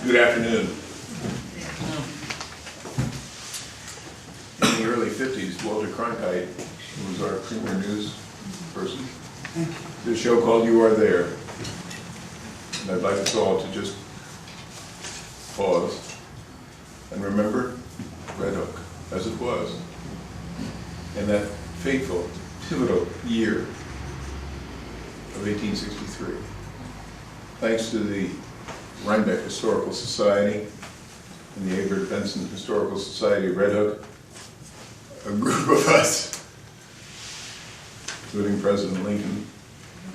Good afternoon. In the early 50s, Walter Cronkite was our premier news person. Did a show called You Are There. And I'd like us all to just pause and remember Red Hook as it was in that fateful, pivotal year of 1863. Thanks to the Rhinebeck Historical Society and the Abert Benson Historical Society of Red Hook, a group of us, including President Lincoln.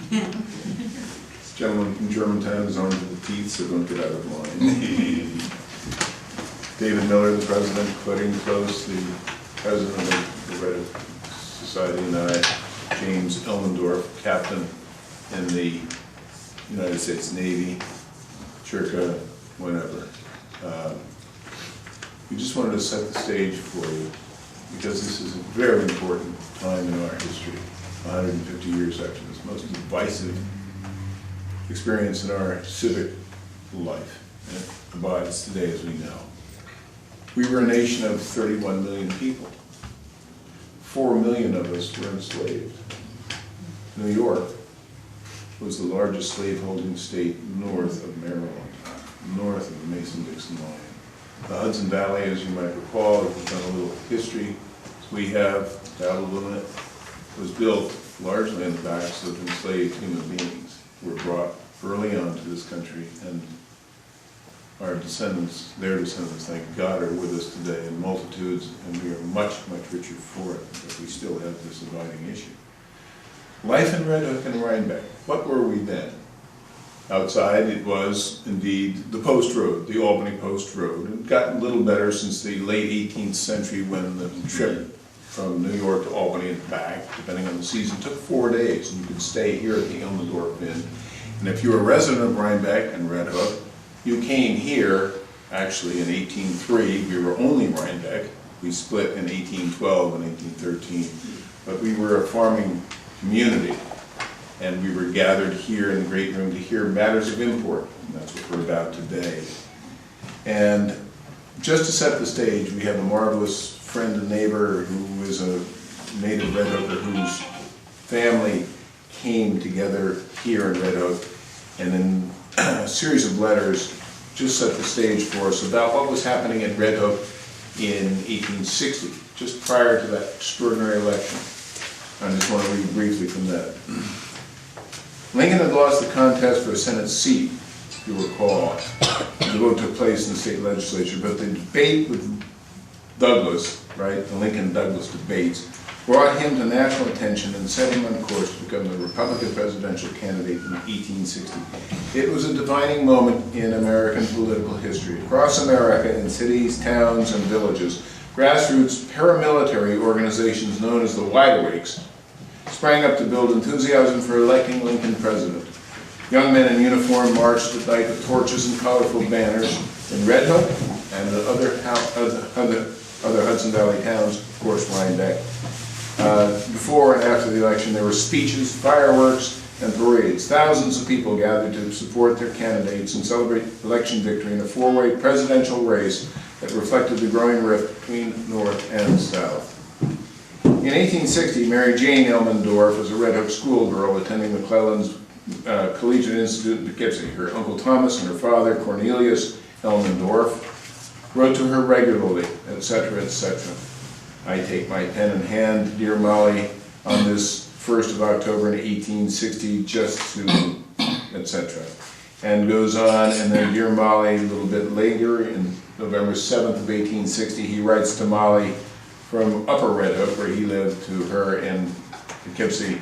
This gentleman from Germantown is armed to the teeth, so don't get out of line. David Miller, the president, Claudine Close, the president of the Red Hook Society, and I, James Elmendorf, captain in the United States Navy, Chirka, whenever. We just wanted to set the stage for you because this is a very important time in our history, 150 years after this most divisive experience in our civic life, and it abides today as we know. We were a nation of 31 million people. 4 million of us were enslaved. New York was the largest slaveholding state north of Maryland, north of the Mason-Dixon line. The Hudson Valley, as you might recall, if you've done a little history, as we have dabbled in it, was built largely on the backs of enslaved human beings who were brought early on to this country, and our descendants, their descendants, thank God, are with us today in multitudes, and we are much, much richer for it, but we still have this dividing issue. Life in Red Hook and Rhinebeck. What were we then? Outside, it was indeed the Post Road, the Albany Post Road. It had gotten a little better since the late 18th century when the trip from New York to Albany and back, depending on the season, took 4 days, and you could stay here at the Elmendorf Inn. And if you were a resident of Rhinebeck and Red Hook, you came here, actually in 1803, we were only Rhinebeck. We split in 1812 and 1813, but we were a farming community, and we were gathered here in the great room to hear matters of import, and that's what we're about today. And just to set the stage, we have a marvelous friend and neighbor who is a native Red Hooker whose family came together here in Red Hook, and in a series of letters just set the stage for us about what was happening at Red Hook in 1860, just prior to that extraordinary election. I just want to read briefly from that. Lincoln had lost the contest for a Senate seat, if you recall. The vote took place in the state legislature, but the debate with Douglas, right, the Lincoln-Douglas debates, brought him to national attention and set him on course to become the Republican presidential candidate in 1860. It was a defining moment in American political history. Across America, in cities, towns, and villages, grassroots paramilitary organizations known as the Wide Awakes sprang up to build enthusiasm for electing Lincoln president. Young men in uniform marched at night with torches and colorful banners in Red Hook and the other Hudson Valley towns, of course, Rhinebeck. Before and after the election, there were speeches, fireworks, and parades. Thousands of people gathered to support their candidates and celebrate election victory in a four-way presidential race that reflected the growing rift between North and South. In 1860, Mary Jane Elmendorf was a Red Hook schoolgirl attending McClellan's Collegiate Institute in Poughkeepsie. Her Uncle Thomas and her father, Cornelius Elmendorf, wrote to her regularly, etc., etc. I take my pen in hand, dear Molly, on this 1st of October in 1860, just to, etc. And goes on, and then dear Molly, a little bit later, in November 7th of 1860, he writes to Molly from Upper Red Hook, where he lived, to her in Poughkeepsie.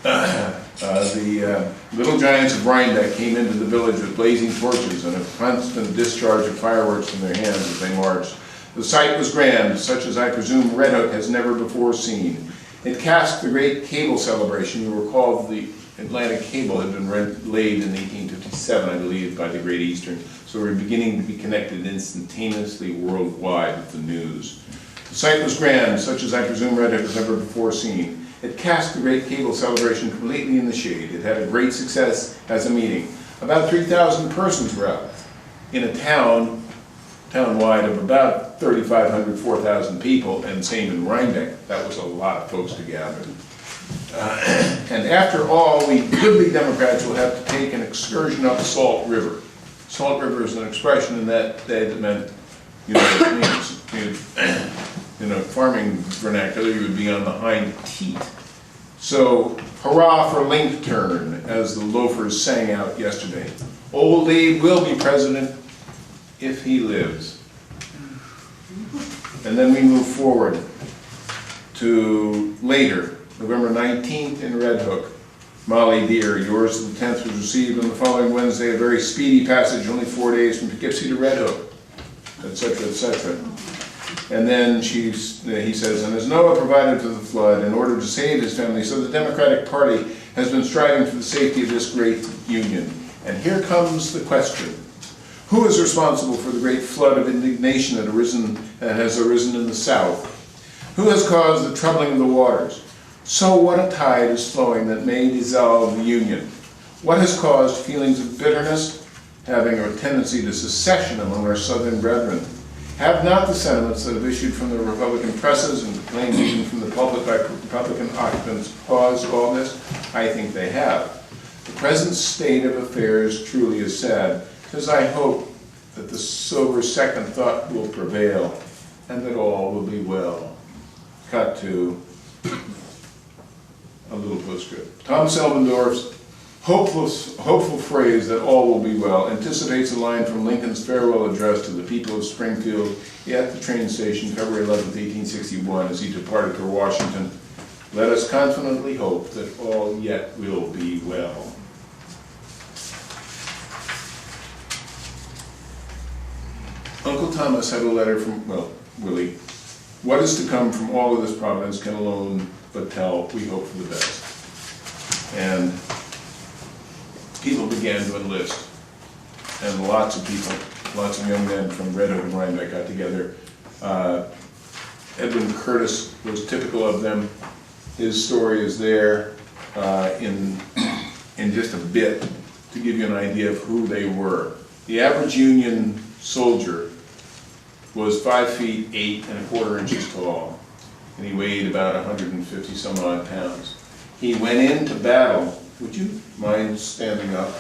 The little giants of Rhinebeck came into the village with blazing torches and a constant discharge of fireworks from their hands as they marched. The sight was grand, such as I presume Red Hook has never before seen. It cast the great cable celebration. You recall the Atlantic cable had been laid in 1857, I believe, by the Great Eastern. So we're beginning to be connected instantaneously worldwide with the news. The sight was grand, such as I presume Red Hook has never before seen. It cast the great cable celebration completely in the shade. It had a great success as a meeting. About 3,000 persons were out. in a town-wide of about 3,500, 4,000 people, and same in Rhinebeck. That was a lot of folks to gather. And after all, we goodly Democrats will have to take an excursion up Salt River. Salt River is an expression in that day that meant, you know, it means, in a farming vernacular, you would be on the hind teat. So, hurrah for link turn, as the loafers sang out yesterday. Old Abe will be president if he lives. And then we move forward to later, November 19th in Red Hook. Molly dear, yours of the 10th was received on the following Wednesday, a very speedy passage, only 4 days from Poughkeepsie to Red Hook, etc., etc. And then he says, and as Noah provided for the flood in order to save his family, so the Democratic Party has been striving for the safety of this great union. And here comes the question. Who is responsible for the great flood of indignation that has arisen in the South? Who has caused the troubling of the waters? So what a tide is flowing that may dissolve the union? What has caused feelings of bitterness, having a tendency to secession among our Southern brethren? Have not the sentiments that have issued from the Republican presses and claims even from the pulpit by Republican occupants caused all this? I think they have. The present state of affairs truly is sad, because I hope that the sober second thought will prevail and that all will be well. Cut to a little postscript. Thomas Elmendorf's hopeful phrase that all will be well anticipates a line from Lincoln's farewell address to the people of Springfield at the train station February 11th, 1861, as he departed for Washington. Let us confidently hope that all yet will be well. Uncle Thomas had a letter from, well, Willie. What is to come from all of this providence can alone but tell, we hope for the best. And people began to enlist. And lots of people, lots of young men from Red Hook and Rhinebeck got together. Edwin Curtis was typical of them. His story is there in just a bit to give you an idea of who they were. The average Union soldier was 5 feet 8 1/4 tall, and he weighed about 150 some odd pounds. He went into battle. Would you mind standing up?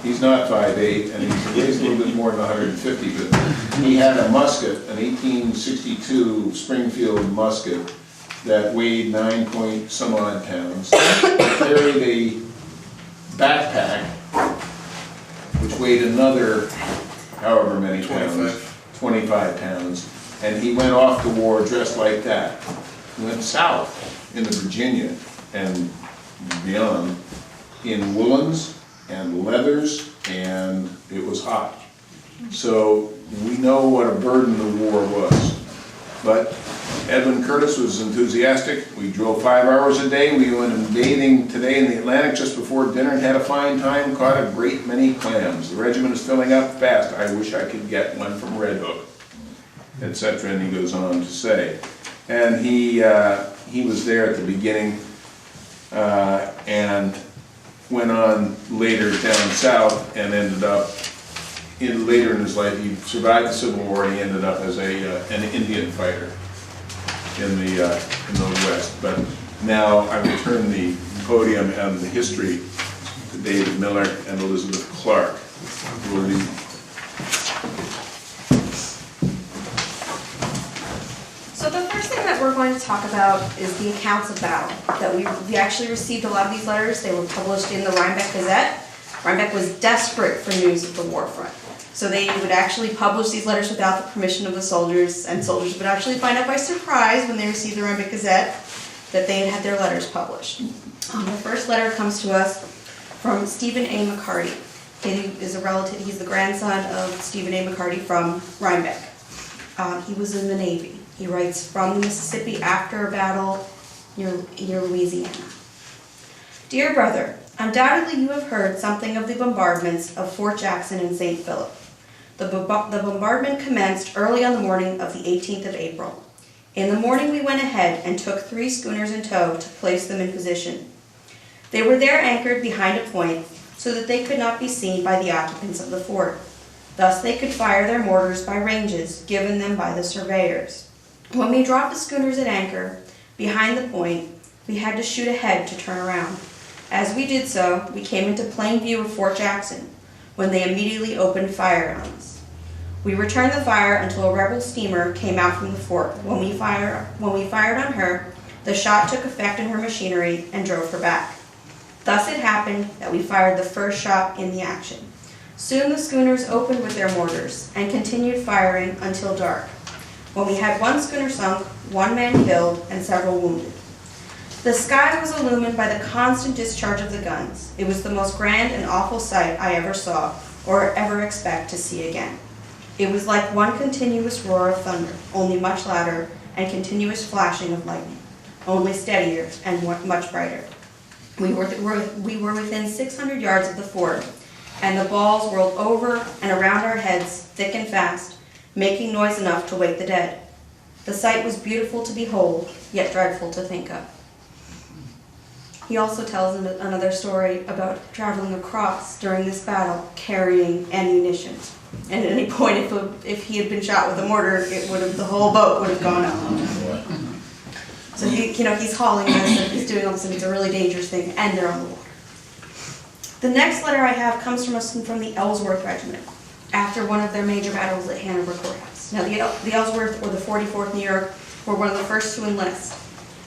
He's not 5'8", and he weighs a little bit more than 150, but he had a musket, an 1862 Springfield musket that weighed 9 point some odd pounds. He carried a backpack which weighed another however many pounds, 25 pounds, and he went off to war dressed like that. He went south into Virginia and beyond in woolens and leathers, and it was hot. So we know what a burden the war was. But Edwin Curtis was enthusiastic. We drove 5 hours a day. We went bathing today in the Atlantic just before dinner and had a fine time, caught a great many clams. The regiment is filling up fast. I wish I could get one from Red Hook, etc. And he goes on to say. And he was there at the beginning and went on later down south and ended up, later in his life, he survived the Civil War and he ended up as an Indian fighter in the West. But now I will turn the podium and the history to David Miller and Elizabeth Clark, who will read. So the first thing that we're going to talk about is the accounts of battle. That we actually received a lot of these letters. They were published in the Rhinebeck Gazette. Rhinebeck was desperate for news of the war front. So they would actually publish these letters without the permission of the soldiers, and soldiers would actually find out by surprise when they received the Rhinebeck Gazette that they had their letters published. The first letter comes to us from Stephen A. McCarty. He is a relative, he's the grandson of Stephen A. McCarty from Rhinebeck. He was in the Navy. He writes from the Mississippi after a battle near Louisiana. Dear brother, undoubtedly you have heard something of the bombardments of Fort Jackson and St. Philip. The bombardment commenced early on the morning of the 18th of April. In the morning we went ahead and took 3 schooners in tow to place them in position. They were there anchored behind a point so that they could not be seen by the occupants of the fort. Thus they could fire their mortars by ranges given them by the surveyors. When we dropped the schooners at anchor behind the point, we had to shoot ahead to turn around. As we did so, we came into plain view of Fort Jackson, when they immediately opened fire on us. We returned the fire until a rebel steamer came out from the fort. When we fired on her, the shot took effect in her machinery and drove her back. Thus it happened that we fired the first shot in the action. Soon the schooners opened with their mortars and continued firing until dark, when we had one schooner sunk, one man killed, and several wounded. The sky was illumined by the constant discharge of the guns. It was the most grand and awful sight I ever saw or ever expect to see again. It was like one continuous roar of thunder, only much louder, and continuous flashing of lightning, only steadier and much brighter. We were within 600 yards of the fort, and the balls whirled over and around our heads thick and fast, making noise enough to wake the dead. The sight was beautiful to behold, yet dreadful to think of. He also tells another story about traveling across during this battle carrying ammunition. And at any point, if he had been shot with a mortar, the whole boat would have gone up. So he's hauling this and he's doing all this, and it's a really dangerous thing, and they're on the water. The next letter I have comes from the Ellsworth Regiment, after one of their major battles at Hanover Courthouse. Now, the Ellsworth, or the 44th New York, were one of the first to enlist.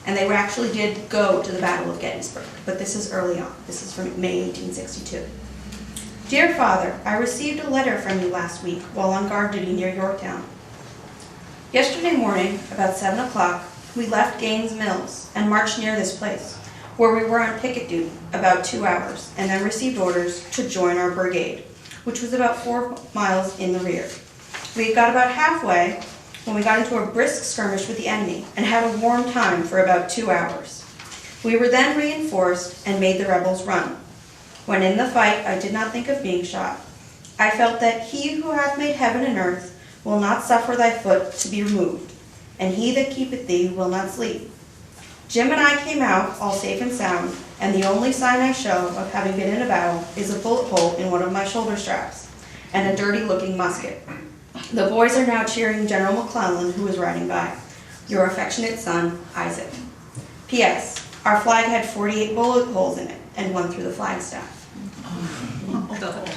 And they actually did go to the Battle of Gettysburg, but this is early on. This is from May 1862. Dear Father, I received a letter from you last week while on guard duty near Yorktown. Yesterday morning, about 7 o'clock, we left Gaines Mills and marched near this place, where we were on picket duty about 2 hours, and then received orders to join our brigade, which was about 4 miles in the rear. We got about halfway when we got into a brisk skirmish with the enemy and had a warm time for about 2 hours. We were then reinforced and made the rebels run. When in the fight I did not think of being shot. I felt that he who hath made heaven and earth will not suffer thy foot to be removed, and he that keepeth thee will not sleep. Jim and I came out all safe and sound, and the only sign I show of having been in a battle is a bullet hole in one of my shoulder straps and a dirty-looking musket. The boys are now cheering General McClellan, who is riding by. Your affectionate son, Isaac. P.S. Our flag had 48 bullet holes in it, and one through the flagstaff.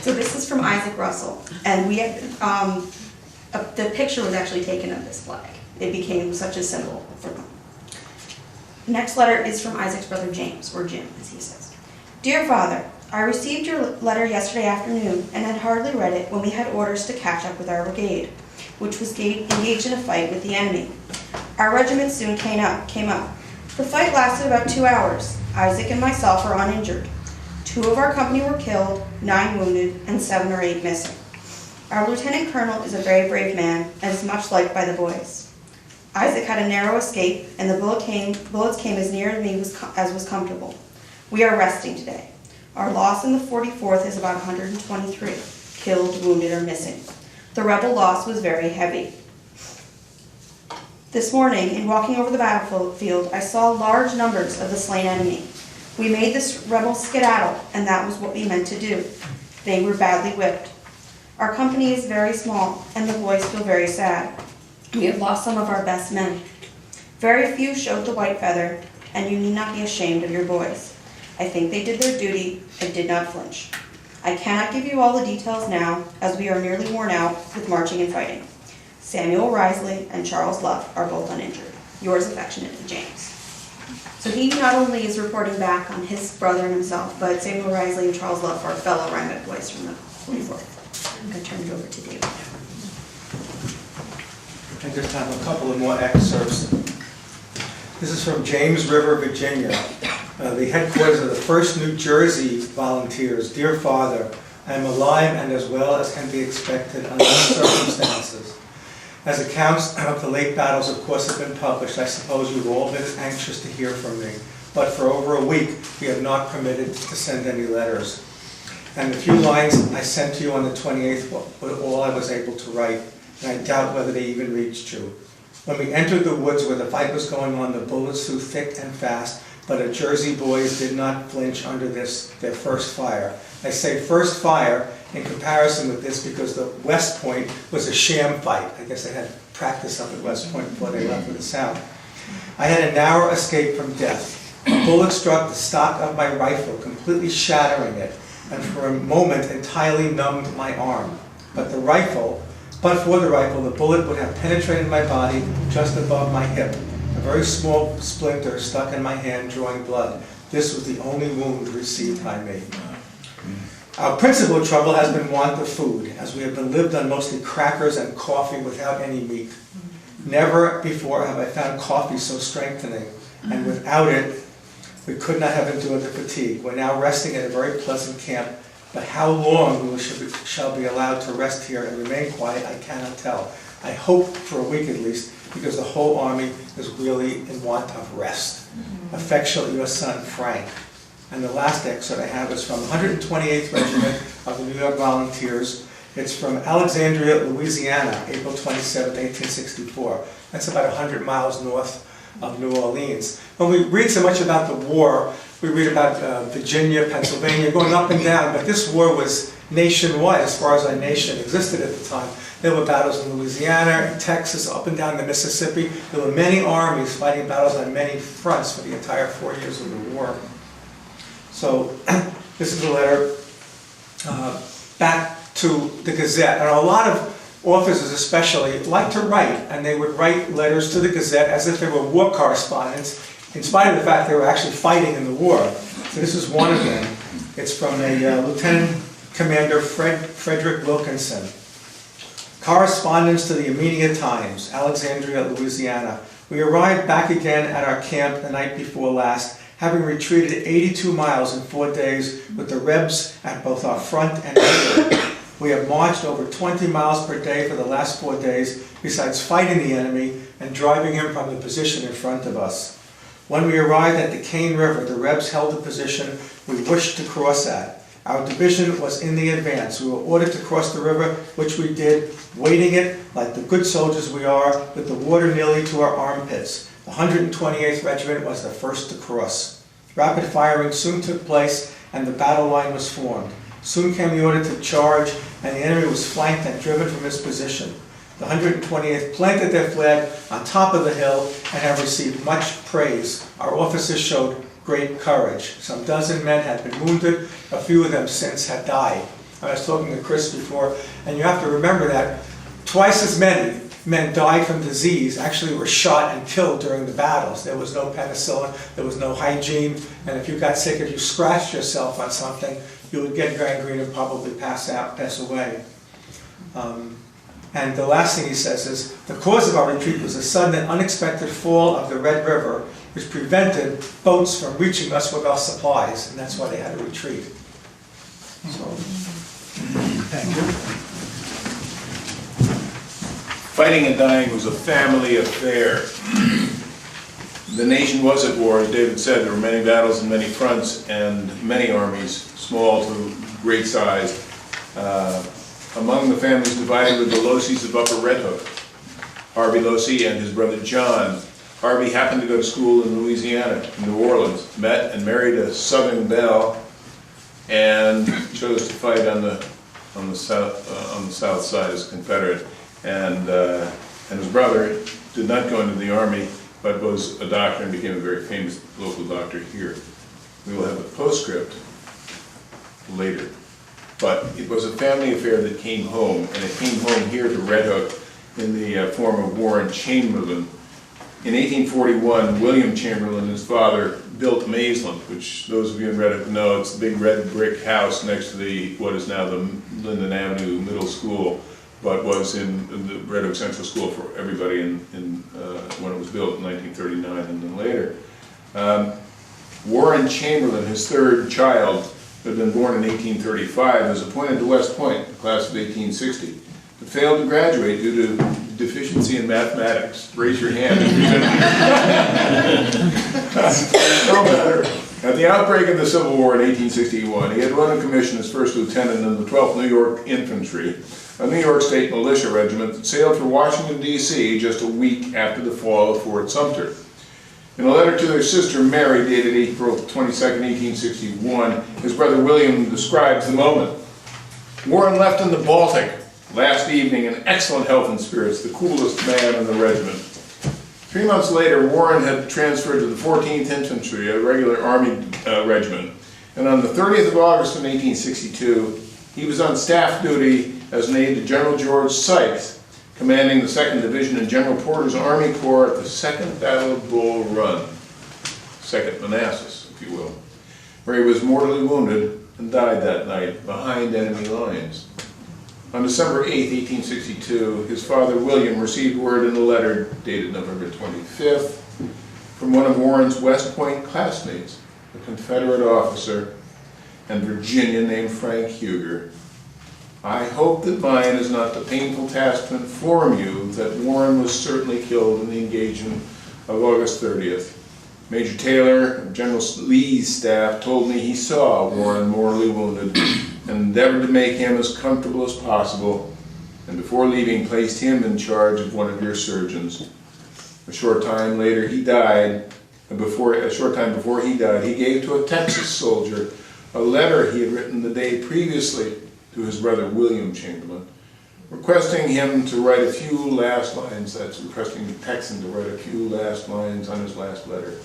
So this is from Isaac Russell, and we had, the picture was actually taken of this flag. It became such a symbol for them. Next letter is from Isaac's brother James, or Jim, as he says. Dear Father, I received your letter yesterday afternoon and had hardly read it when we had orders to catch up with our brigade, which was engaged in a fight with the enemy. Our regiment soon came up. The fight lasted about 2 hours. Isaac and myself were uninjured. 2 of our company were killed, 9 wounded, and 7 or 8 missing. Our lieutenant colonel is a very brave man and is much liked by the boys. Isaac had a narrow escape, and the bullets came as near to me as was comfortable. We are resting today. Our loss in the 44th is about 123, killed, wounded, or missing. The rebel loss was very heavy. This morning, in walking over the battlefield, I saw large numbers of the slain enemy. We made this rebel skedaddle, and that was what we meant to do. They were badly whipped. Our company is very small, and the boys feel very sad. We have lost some of our best men. Very few showed the white feather, and you need not be ashamed of your boys. I think they did their duty and did not flinch. I cannot give you all the details now, as we are nearly worn out with marching and fighting. Samuel Risley and Charles Luff are both uninjured. Yours affectionately, James. So he not only is reporting back on his brother and himself, but Samuel Risley and Charles Luff are fellow Rhinebeck boys from the 44th. I'm going to turn it over to David. I just have a couple of more excerpts. This is from James River, Virginia. The headquarters of the 1st New Jersey Volunteers. Dear Father, I am alive and as well as can be expected under circumstances. As accounts of the late battles, of course, have been published, I suppose you've all been anxious to hear from me. But for over a week, we have not permitted to send any letters. And the few lines I sent to you on the 28th were all I was able to write, and I doubt whether they even reached you. When we entered the woods where the fight was going on, the bullets flew thick and fast, but our Jersey boys did not flinch under their first fire. I say first fire in comparison with this because the West Point was a sham fight. I guess they had practice up at West Point before they left for the South. I had a narrow escape from death. A bullet struck the stock of my rifle, completely shattering it, and for a moment entirely numbed my arm. But for the rifle, the bullet would have penetrated my body just above my hip. A very small splinter stuck in my hand, drawing blood. This was the only wound received by me. Our principal trouble has been want of food, as we have been lived on mostly crackers and coffee without any meat. Never before have I found coffee so strengthening, and without it, we could not have endured the fatigue. We're now resting at a very pleasant camp, but how long we shall be allowed to rest here and remain quiet, I cannot tell. I hope for a week at least, because the whole army is really in want of rest. Affectionately, your son, Frank. And the last excerpt I have is from 128th Regiment of the New York Volunteers. It's from Alexandria, Louisiana, April 27, 1864. That's about 100 miles north of New Orleans. When we read so much about the war, we read about Virginia, Pennsylvania, going up and down, but this war was nationwide as far as our nation existed at the time. There were battles in Louisiana, in Texas, up and down the Mississippi. There were many armies fighting battles on many fronts for the entire 4 years of the war. So this is a letter back to the Gazette. And a lot of officers especially like to write, and they would write letters to the Gazette as if they were war correspondents, in spite of the fact they were actually fighting in the war. So this is one of them. It's from a Lieutenant Commander Frederick Wilkinson. Correspondence to the Armenia Times, Alexandria, Louisiana. We arrived back again at our camp the night before last, having retreated 82 miles in 4 days with the Rebs at both our front and rear. We have marched over 20 miles per day for the last 4 days, besides fighting the enemy and driving him from the position in front of us. When we arrived at the Cane River, the Rebs held the position we wished to cross at. Our division was in the advance. We were ordered to cross the river, which we did, wading it like the good soldiers we are, with the water nearly to our armpits. The 128th Regiment was the first to cross. Rapid firing soon took place, and the battle line was formed. Soon came the order to charge, and the enemy was flanked and driven from his position. The 128th planted their flag on top of the hill and have received much praise. Our officers showed great courage. Some dozen men had been wounded. A few of them since had died. I was talking to Chris before, and you have to remember that twice as many men died from disease, actually were shot and killed during the battles. There was no penicillin, there was no hygiene, and if you got sick, if you scratched yourself on something, you would get gangrene and probably pass away. And the last thing he says is, the cause of our retreat was a sudden and unexpected fall of the Red River, which prevented boats from reaching us with our supplies, and that's why they had to retreat. So, thank you. Fighting and dying was a family affair. The nation was at war, as David said. There were many battles and many fronts, and many armies, small to great size. Among the families divided were the Loseys of Upper Red Hook, Harvey Losey and his brother John. Harvey happened to go to school in Louisiana, in New Orleans, met and married a Southern belle, and chose to fight on the south side as a Confederate. And his brother did not go into the army, but was a doctor and became a very famous local doctor here. We will have a postscript later. But it was a family affair that came home, and it came home here to Red Hook in the form of Warren Chamberlain. In 1841, William Chamberlain, his father, built Maysland, which those of you in Red Hook know, it's the big red brick house next to what is now the Linden Avenue Middle School, but was in the Red Hook Central School for everybody when it was built in 1939 and then later. Warren Chamberlain, his third child, who had been born in 1835, was appointed to West Point, the class of 1860, but failed to graduate due to deficiency in mathematics. Raise your hand if you've been. No matter. At the outbreak of the Civil War in 1861, he had run a commission as first lieutenant in the 12th New York Infantry, a New York State militia regiment that sailed for Washington, D.C. just a week after the fall of Fort Sumter. In a letter to their sister Mary, dated April 22, 1861, his brother William describes the moment. Warren left in the Baltic last evening in excellent health and spirits, the coolest man in the regiment. 3 months later, Warren had transferred to the 14th Infantry, a regular Army regiment, and on the 30th of August in 1862, he was on staff duty as an aide to General George Sykes, commanding the 2nd Division in General Porter's Army Corps at the Second Battle of Bull Run, Second Manassas, if you will, where he was mortally wounded and died that night behind enemy lines. On December 8, 1862, his father William received word in a letter dated November 25th from one of Warren's West Point classmates, a Confederate officer and Virginian named Frank Huger. I hope that mine is not the painful task to inform you that Warren was certainly killed in the engagement of August 30th. Major Taylor of General Lee's staff told me he saw Warren mortally wounded and endeavored to make him as comfortable as possible, and before leaving placed him in charge of one of your surgeons. A short time later he died, and a short time before he died, he gave to a Texas soldier a letter he had written the day previously to his brother William Chamberlain, requesting him to write a few last lines, that's requesting the Texan to write a few last lines on his last letter,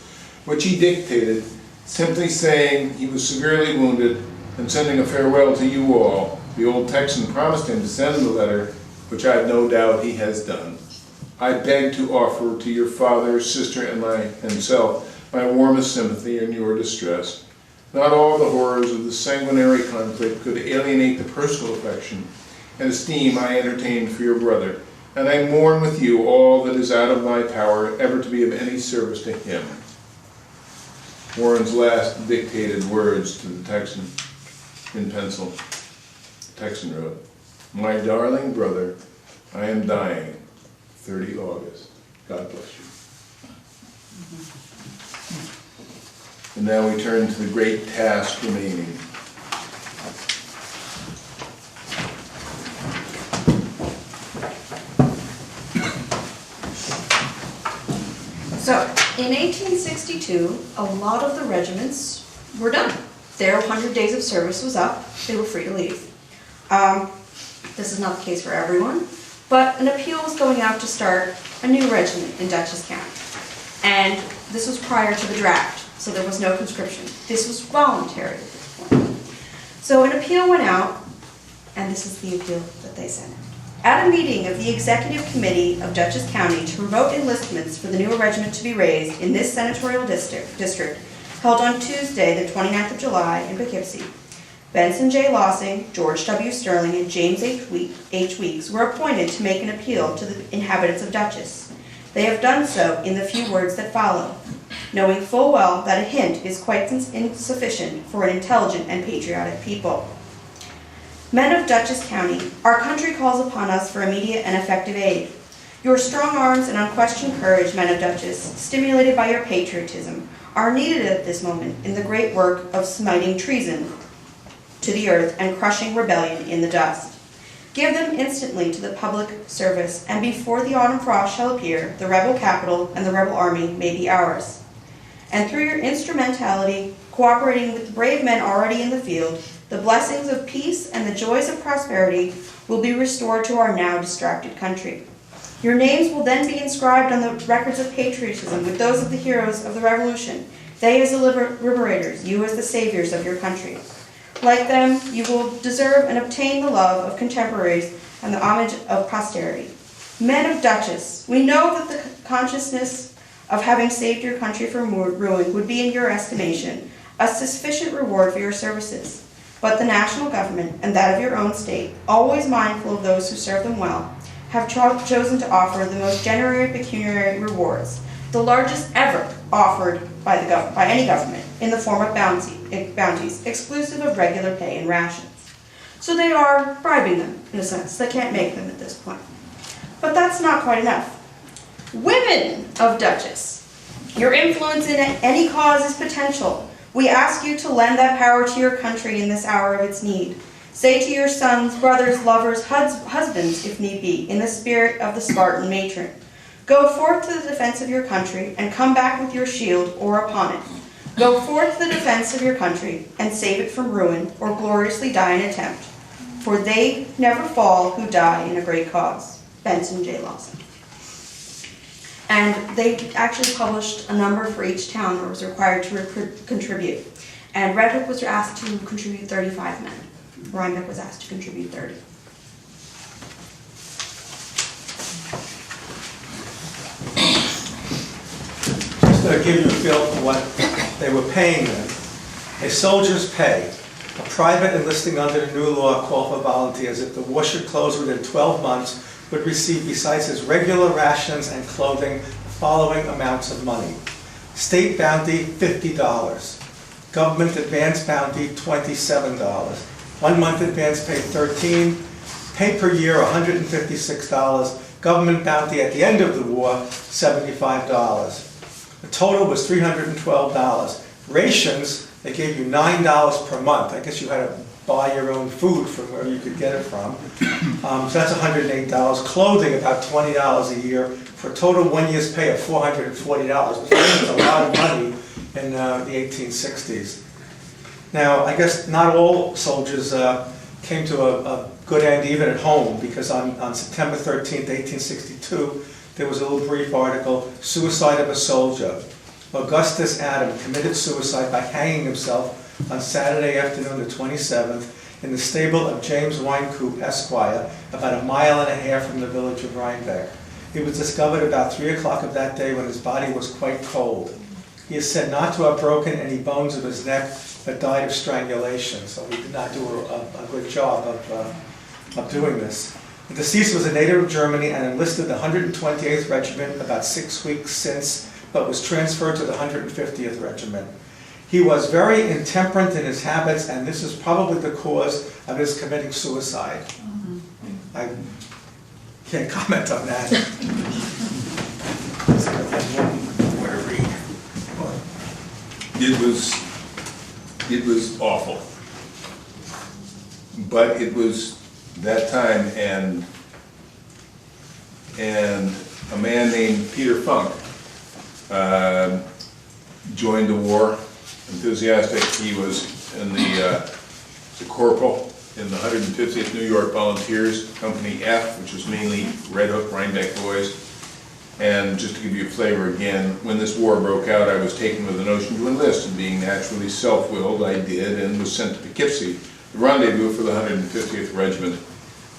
which he dictated, simply saying he was severely wounded and sending a farewell to you all. The old Texan promised him to send the letter, which I have no doubt he has done. I beg to offer to your father, sister, and myself my warmest sympathy in your distress. Not all the horrors of the sanguinary conflict could alienate the personal affection and esteem I entertained for your brother, and I mourn with you all that is out of my power ever to be of any service to him. Warren's last dictated words to the Texan in pencil. The Texan wrote, "My darling brother, I am dying. 30 August. God bless you." And now we turn to the great task remaining. So, in 1862, a lot of the regiments were done. Their 100 days of service was up. They were free to leave. This is not the case for everyone, but an appeal was going out to start a new regiment in Dutchess County. And this was prior to the draft, so there was no conscription. This was voluntary at this point. So an appeal went out, and this is the appeal that they sent out. At a meeting of the Executive Committee of Dutchess County to promote enlistments for the new regiment to be raised in this senatorial district, held on Tuesday, the 29th of July in Poughkeepsie, Benson J. Lossing, George W. Sterling, and James H. Weeks were appointed to make an appeal to the inhabitants of Dutchess. They have done so in the few words that follow, knowing full well that a hint is quite insufficient for an intelligent and patriotic people. Men of Dutchess County, our country calls upon us for immediate and effective aid. Your strong arms and unquestioned courage, men of Dutchess, stimulated by your patriotism, are needed at this moment in the great work of smiting treason to the earth and crushing rebellion in the dust. Give them instantly to the public service, and before the autumn frost shall appear, the rebel capital and the rebel army may be ours. And through your instrumentality, cooperating with the brave men already in the field, the blessings of peace and the joys of prosperity will be restored to our now distracted country. Your names will then be inscribed on the records of patriotism with those of the heroes of the Revolution, they as the liberators, you as the saviors of your country. Like them, you will deserve and obtain the love of contemporaries and the homage of posterity. Men of Dutchess, we know that the consciousness of having saved your country from ruin would be in your estimation a sufficient reward for your services. But the national government and that of your own state, always mindful of those who serve them well, have chosen to offer the most generous pecuniary rewards, the largest ever offered by any government, in the form of bounties, exclusive of regular pay and rations. So they are bribing them, in a sense. They can't make them at this point. But that's not quite enough. Women of Dutchess, your influence in any cause is potential. We ask you to lend that power to your country in this hour of its need. Say to your sons, brothers, lovers, husbands, if need be, in the spirit of the Spartan matron, go forth to the defense of your country and come back with your shield or upon it. Go forth to the defense of your country and save it from ruin or gloriously die in attempt. For they never fall who die in a great cause. Benson J. Lawson. And they actually published a number for each town that was required to contribute. And Red Hook was asked to contribute 35 men. Rhinebeck was asked to contribute 30. Just to give you a feel for what they were paying them. A soldier's pay. A private enlisting under the new law called for volunteers if the war should close within 12 months would receive, besides his regular rations and clothing, the following amounts of money. State bounty, $50. Government advance bounty, $27. 1 month advance pay, $13. Pay per year, $156. Government bounty at the end of the war, $75. The total was $312. Rations, they gave you $9 per month. I guess you had to buy your own food from where you could get it from. So that's $108. Clothing, about $20 a year, for a total 1 year's pay of $440, which was a lot of money in the 1860s. Now, I guess not all soldiers came to a good end even at home, because on September 13th, 1862, there was a little brief article, Suicide of a Soldier. Augustus Adam committed suicide by hanging himself on Saturday afternoon, the 27th, in the stable of James Winecoop, Esquire, about 1.5 miles from the village of Rhinebeck. It was discovered about 3 o'clock of that day when his body was quite cold. He is said not to have broken any bones of his neck, but died of strangulation, so he did not do a good job of doing this. The deceased was a native of Germany and enlisted the 128th Regiment about 6 weeks since, but was transferred to the 150th Regiment. He was very intemperate in his habits, and this is probably the cause of his committing suicide. I can't comment on that. Where to read? It was awful. But it was that time, and a man named Peter Funk joined the war, enthusiastic. He was in the corporal in the 150th New York Volunteers, Company F, which was mainly Red Hook, Rhinebeck boys. And just to give you a flavor again, when this war broke out, I was taken with the notion to enlist, and being naturally self-willed, I did, and was sent to Poughkeepsie, the rendezvous for the 150th Regiment.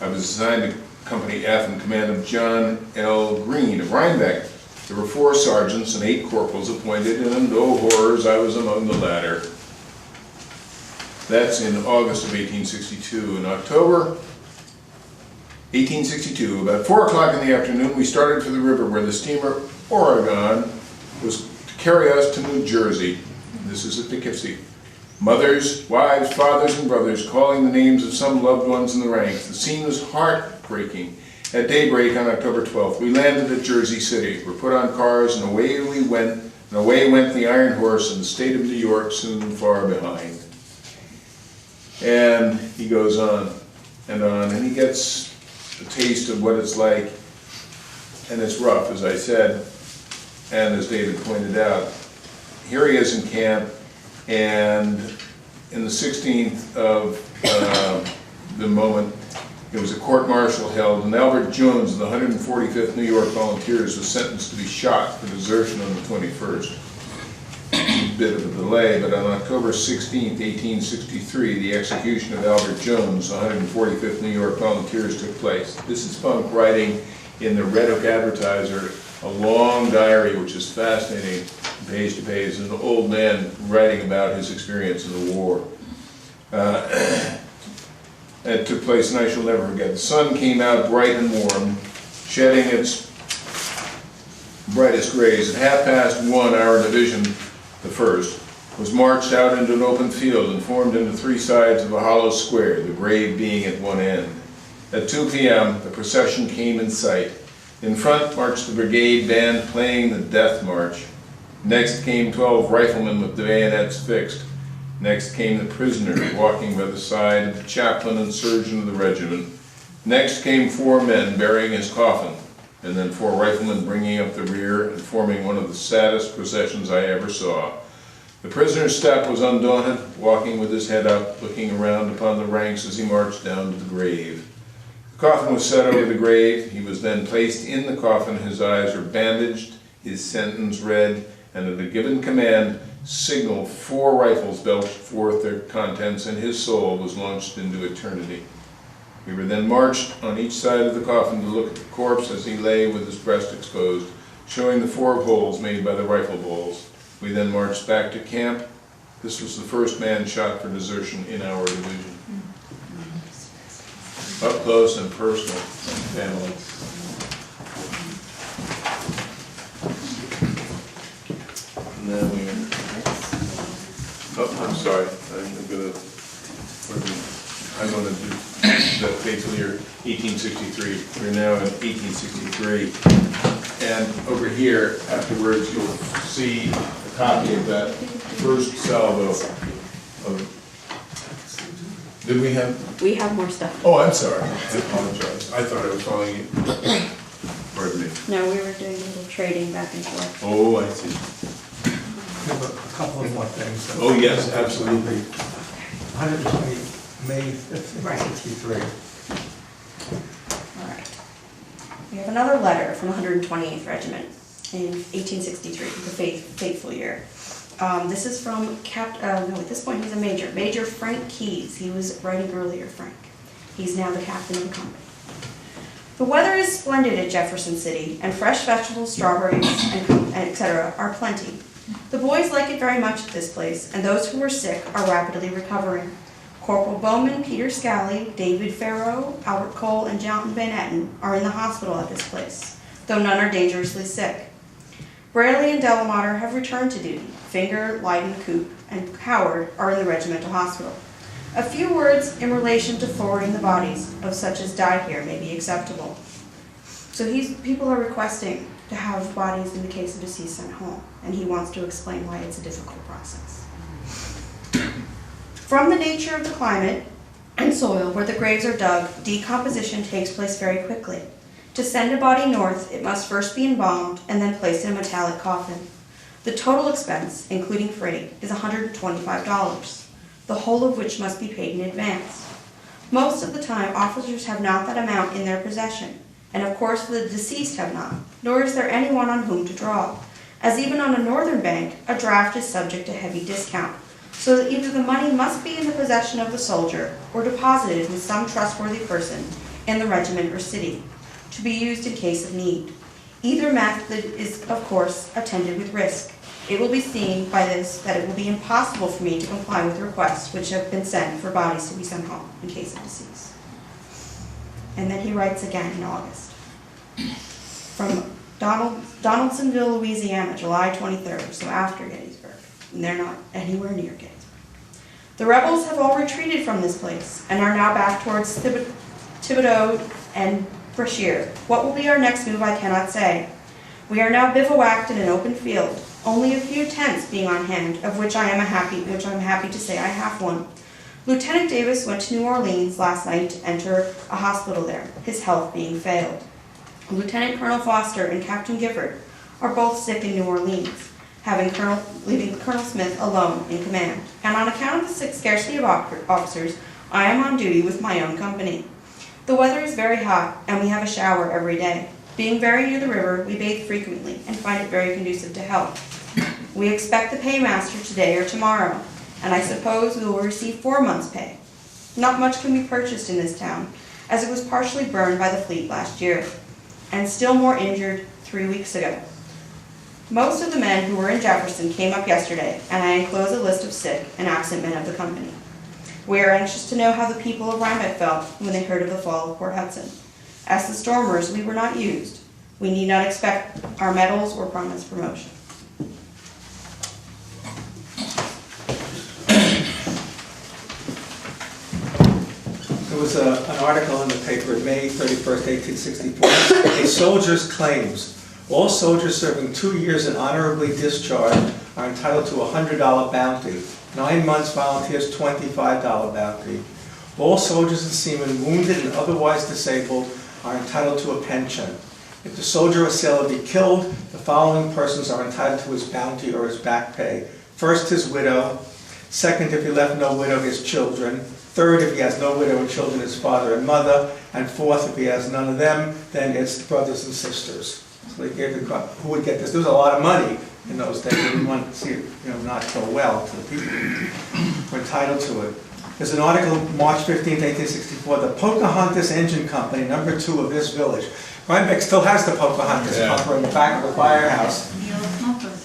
I was assigned to Company F in command of John L. Green of Rhinebeck. There were 4 sergeants and 8 corporals appointed, and oh horrors, I was among the latter. That's in August of 1862. In October 1862, about 4 o'clock in the afternoon, we started for the river where the steamer Oregon was to carry us to New Jersey. This is at Poughkeepsie. Mothers, wives, fathers, and brothers calling the names of some loved ones in the ranks. The scene was heartbreaking. At daybreak on October 12th, we landed at Jersey City. Were put on cars, and away we went, and away went the Iron Horse, and the state of New York soon far behind. And he goes on, and he gets a taste of what it's like, and it's rough, as I said, and as David pointed out. Here he is in camp, and in the 16th of the moment, there was a court-martial held, and Albert Jones of the 145th New York Volunteers was sentenced to be shot for desertion on the 21st. A bit of a delay, but on October 16th, 1863, the execution of Albert Jones, the 145th New York Volunteers, took place. This is Funk writing in the Red Hook Advertiser a long diary, which is fascinating, page to page, an old man writing about his experience in the war. It took place, and I shall never forget. The sun came out bright and warm, shedding its brightest rays. At 1:30, our division, the 1st, was marched out into an open field and formed into 3 sides of a hollow square, the grave being at one end. At 2 p.m., the procession came in sight. In front marched the brigade band playing the Death March. Next came 12 riflemen with the bayonets fixed. Next came the prisoner walking by the side of the chaplain and surgeon of the regiment. Next came 4 men bearing his coffin, and then 4 riflemen bringing up the rear and forming one of the saddest processions I ever saw. The prisoner's step was undaunted, walking with his head up, looking around upon the ranks as he marched down to the grave. The coffin was set over the grave. He was then placed in the coffin. His eyes were bandaged, his sentence read, and at a given command, signal 4 rifles belched forth their contents, and his soul was launched into eternity. We were then marched on each side of the coffin to look at the corpse as he lay with his breast exposed, showing the 4 holes made by the rifle balls. We then marched back to camp. This was the first man shot for desertion in our division. Up close and personal and family. And then I'm sorry, I'm gonna do the faithful year 1863. We're now in 1863. And over here, afterwards, you'll see a copy of that first salvo of, did we have? We have more stuff. Oh, I'm sorry, I apologize. I thought I was calling you. Pardon me. No, we were doing a little trading back and forth. Oh, I see. We have a couple of more things. Oh, yes, absolutely. 120 May 5th, Right. 1963. All right. We have another letter from the 128th Regiment in 1863, the fateful year. This is from no, at this point he's a major. Major Frank Keyes. He was writing earlier, Frank. He's now the captain of the company. The weather is splendid at Jefferson City, and fresh vegetables, strawberries, and etc. are plenty. The boys like it very much at this place, and those who were sick are rapidly recovering. Corporal Bowman, Peter Scally, David Farrow, Albert Cole, and John Van Etten are in the hospital at this place, though none are dangerously sick. Braley and Delamater have returned to duty. Finger, Leyden, Coop, and Howard are in the regimental hospital. A few words in relation to forwarding the bodies of such as died here may be acceptable. So people are requesting to have bodies in the case of deceased sent home, and he wants to explain why it's a difficult process. From the nature of the climate and soil where the graves are dug, decomposition takes place very quickly. To send a body north, it must first be embalmed and then placed in a metallic coffin. The total expense, including freight, is $125, the whole of which must be paid in advance. Most of the time, officers have not that amount in their possession, and of course the deceased have not, nor is there anyone on whom to draw, as even on a northern bank, a draft is subject to heavy discount, so that either the money must be in the possession of the soldier or deposited with some trustworthy person in the regiment or city, to be used in case of need. Either method is, of course, attended with risk. It will be seen by this that it will be impossible for me to comply with requests which have been sent for bodies to be sent home in case of decease. And then he writes again in August. From Donaldsonville, Louisiana, July 23rd, so after Gettysburg. And they're not anywhere near Gettysburg. The rebels have all retreated from this place and are now back towards Thibodeau and Frazier. What will be our next move I cannot say. We are now bivouacked in an open field, only a few tents being on hand, of which I'm happy to say I have one. Lieutenant Davis went to New Orleans last night to enter a hospital there, his health being failed. Lieutenant Colonel Foster and Captain Gifford are both sick in New Orleans, leaving Colonel Smith alone in command. And on account of the scarcity of officers, I am on duty with my own company. The weather is very hot, and we have a shower every day. Being very near the river, we bathe frequently and find it very conducive to health. We expect the paymaster today or tomorrow, and I suppose we will receive 4 months' pay. Not much can be purchased in this town, as it was partially burned by the fleet last year, and still more injured 3 weeks ago. Most of the men who were in Jefferson came up yesterday, and I enclose a list of sick and absent men of the company. We are anxious to know how the people of Rhinebeck felt when they heard of the fall of Port Hudson. As the stormers, we were not used. We need not expect our medals or promised promotion. There was an article in the paper, May 31st, 1864, a soldier's claims. All soldiers serving 2 years and honorably discharged are entitled to a $100 bounty. 9 months volunteers, $25 bounty. All soldiers and seamen wounded and otherwise disabled are entitled to a pension. If the soldier or sailor be killed, the following persons are entitled to his bounty or his back pay. First, his widow. Second, if he left no widow, his children. Third, if he has no widow and children, his father and mother. And fourth, if he has none of them, then it's brothers and sisters. So they gave who would get this. There was a lot of money in those days. We didn't want to see it, not go well to the people who were entitled to it. There's an article, March 15, 1864, the Pocahontas Engine Company, number 2 of this village. Rhinebeck still has the Pocahontas pumper in the back of the firehouse.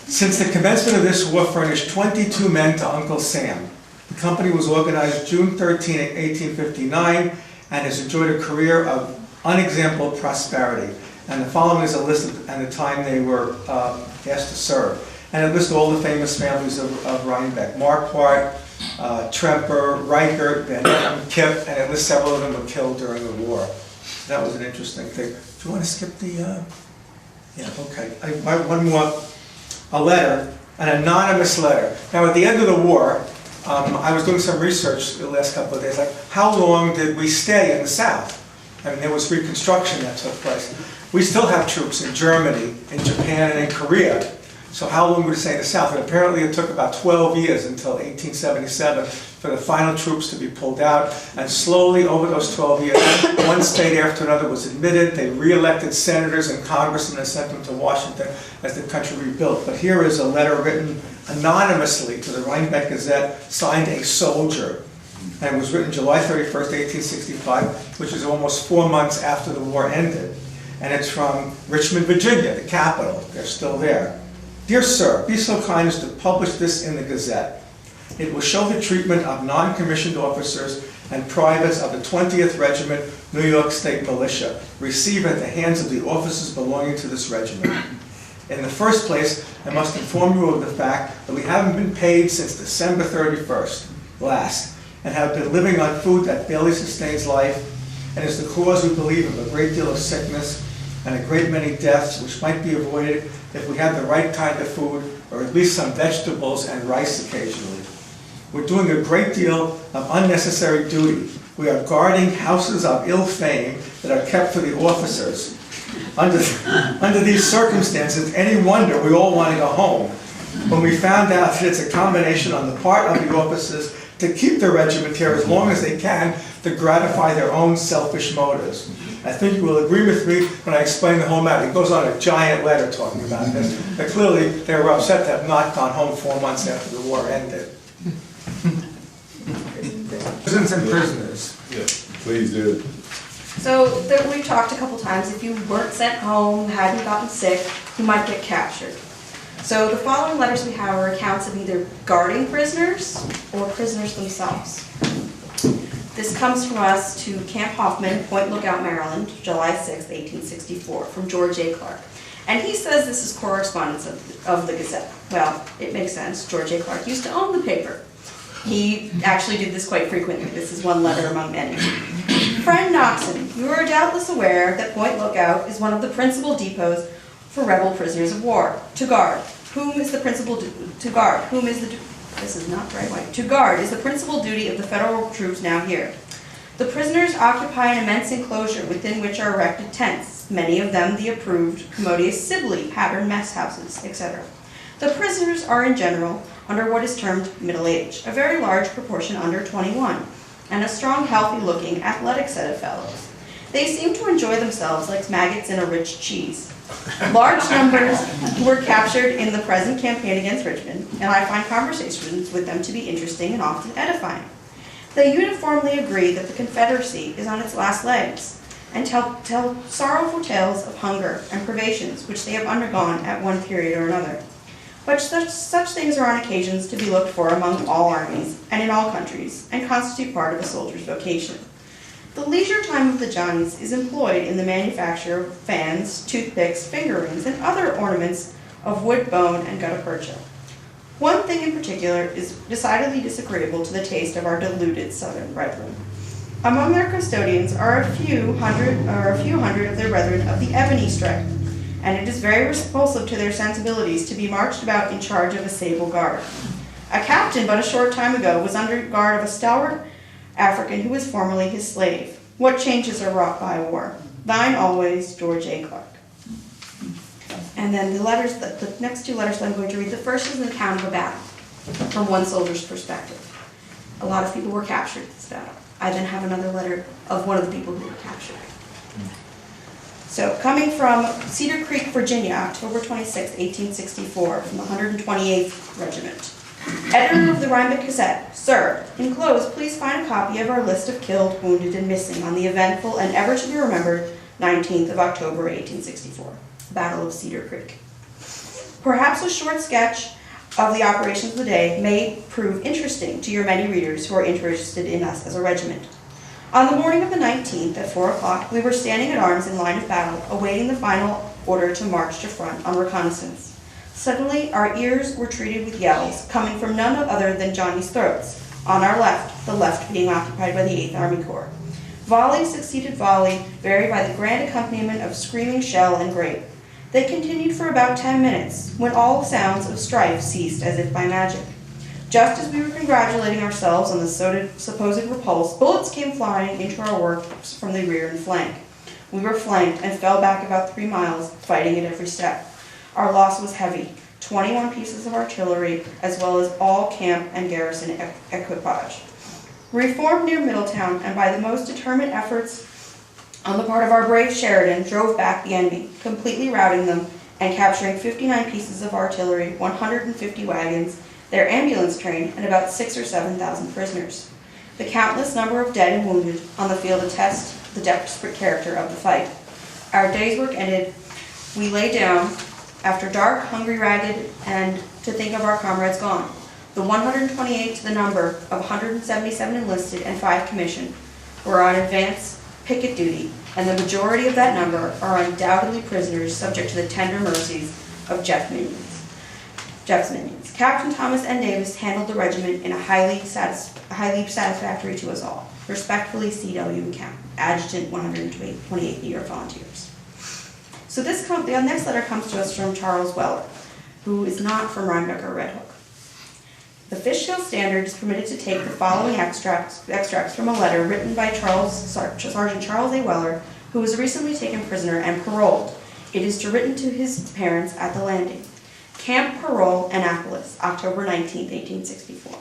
Since the commencement of this war, furnished 22 men to Uncle Sam. The company was organized June 13, 1859, and has enjoyed a career of unexampled prosperity. And the following is a list of and the time they were asked to serve. And it lists all the famous families of Rhinebeck: Marquardt, Tremper, Reichert, Van Etten, Kip, and it lists several of them were killed during the war. So that was an interesting thing. Do you want to skip the? Yeah, okay. One more. A letter, an anonymous letter. Now, at the end of the war, I was doing some research the last couple of days, like how long did we stay in the South? I mean, there was reconstruction that took place. We still have troops in Germany, in Japan, and in Korea. So how long would it stay in the South? And apparently it took about 12 years until 1877 for the final troops to be pulled out. And slowly over those 12 years, one state after another was admitted. They re-elected senators and congressmen and sent them to Washington as the country rebuilt. But here is a letter written anonymously to the Rhinebeck Gazette, signed a soldier. And it was written July 31st, 1865, which is almost 4 months after the war ended. And it's from Richmond, Virginia, the capital. They're still there. Dear Sir, be so kind as to publish this in the Gazette. It will show the treatment of non-commissioned officers and privates of the 20th Regiment, New York State Militia, received at the hands of the officers belonging to this regiment. In the first place, I must inform you of the fact that we haven't been paid since December 31st last, and have been living on food that barely sustains life, and is the cause, we believe, of a great deal of sickness and a great many deaths, which might be avoided if we had the right kind of food, or at least some vegetables and rice occasionally. We're doing a great deal of unnecessary duty. We are guarding houses of ill fame that are kept for the officers. Under these circumstances, any wonder we all want to go home. When we found out that it's a combination on the part of the officers to keep the regiment here as long as they can to gratify their own selfish motives. I think you will agree with me when I explain the whole matter. It goes on a giant letter talking about this. But clearly, they were upset to have not gone home 4 months after the war ended. Prisons and prisoners. Yeah, please do. So we've talked a couple times, if you weren't sent home, hadn't gotten sick, you might get captured. So the following letters we have are accounts of either guarding prisoners or prisoners themselves. This comes from us to Camp Hoffman, Point Lookout, Maryland, July 6, 1864, from George A. Clark. And he says this is correspondence of the Gazette. Well, it makes sense. George A. Clark used to own the paper. He actually did this quite frequently. This is one letter among many. Friend Knoxon, you are doubtless aware that Point Lookout is one of the principal depots for rebel prisoners of war. To guard. Whom is the principal to guard? Whom is the this is not the right way. To guard is the principal duty of the federal troops now here. The prisoners occupy an immense enclosure within which are erected tents, many of them the approved, commodious Sibley pattern mess houses, etc. The prisoners are in general under what is termed middle age, a very large proportion under 21, and a strong, healthy-looking, athletic set of fellows. They seem to enjoy themselves like maggots in a rich cheese. Large numbers were captured in the present campaign against Richmond, and I find conversations with them to be interesting and often edifying. They uniformly agree that the Confederacy is on its last legs, and tell sorrowful tales of hunger and privations which they have undergone at one period or another. But such things are on occasions to be looked for among all armies and in all countries, and constitute part of a soldier's vocation. The leisure time of the Johnnies is employed in the manufacture of fans, toothpicks, finger rings, and other ornaments of wood, bone, and gutta percha. One thing in particular is decidedly disagreeable to the taste of our deluded Southern brethren. Among their custodians are a few hundred of their brethren of the ebony stripe, and it is very repulsive to their sensibilities to be marched about in charge of a sable guard. A captain but a short time ago was under guard of a stalwart African who was formerly his slave. What changes are wrought by war? Thine always, George A. Clark. And then the letters, the next two letters that I'm going to read, the first is an account of a battle. from one soldier's perspective. A lot of people were captured in this battle. I then have another letter of one of the people who were captured. So, coming from Cedar Creek, Virginia, October 26, 1864, from the 128th Regiment. Editor of the Rhinebeck Gazette, Sir, enclosed, please find a copy of our list of killed, wounded, and missing on the eventful and ever to be remembered 19th of October, 1864, Battle of Cedar Creek. Perhaps a short sketch of the operations of the day may prove interesting to your many readers who are interested in us as a regiment. On the morning of the 19th at 4 o'clock, we were standing at arms in line of battle, awaiting the final order to march to front on reconnaissance. Suddenly, our ears were treated with yells, coming from none other than Johnny's throats. On our left, the left being occupied by the 8th Army Corps. Volley succeeded volley, varied by the grand accompaniment of screaming shell and grape. They continued for about 10 minutes, when all sounds of strife ceased as if by magic. Just as we were congratulating ourselves on the supposed repulse, bullets came flying into our works from the rear and flank. We were flanked and fell back about 3 miles, fighting at every step. Our loss was heavy, 21 pieces of artillery, as well as all camp and garrison equipage. We reformed near Middletown, and by the most determined efforts on the part of our brave Sheridan, drove back the enemy, completely routing them and capturing 59 pieces of artillery, 150 wagons, their ambulance train, and about 6,000 or 7,000 prisoners. The countless number of dead and wounded on the field attest the desperate character of the fight. Our day's work ended, we lay down, after dark, hungry, ragged, and to think of our comrades gone. The 128 to the number of 177 enlisted and 5 commissioned were on advance picket duty, and the majority of that number are undoubtedly prisoners subject to the tender mercies of Jeff's minions. Captain Thomas N. Davis handled the regiment in a highly satisfactory to us all. Respectfully, C.W. Count, Adjutant 128 New York Volunteers. So the next letter comes to us from Charles Weller, who is not from Rhinebeck or Red Hook. The Fishkill Standard is permitted to take the following extracts from a letter written by Sergeant Charles A. Weller, who was recently taken prisoner and paroled. It is written to his parents at the landing. Camp Parole, Annapolis, October 19, 1864.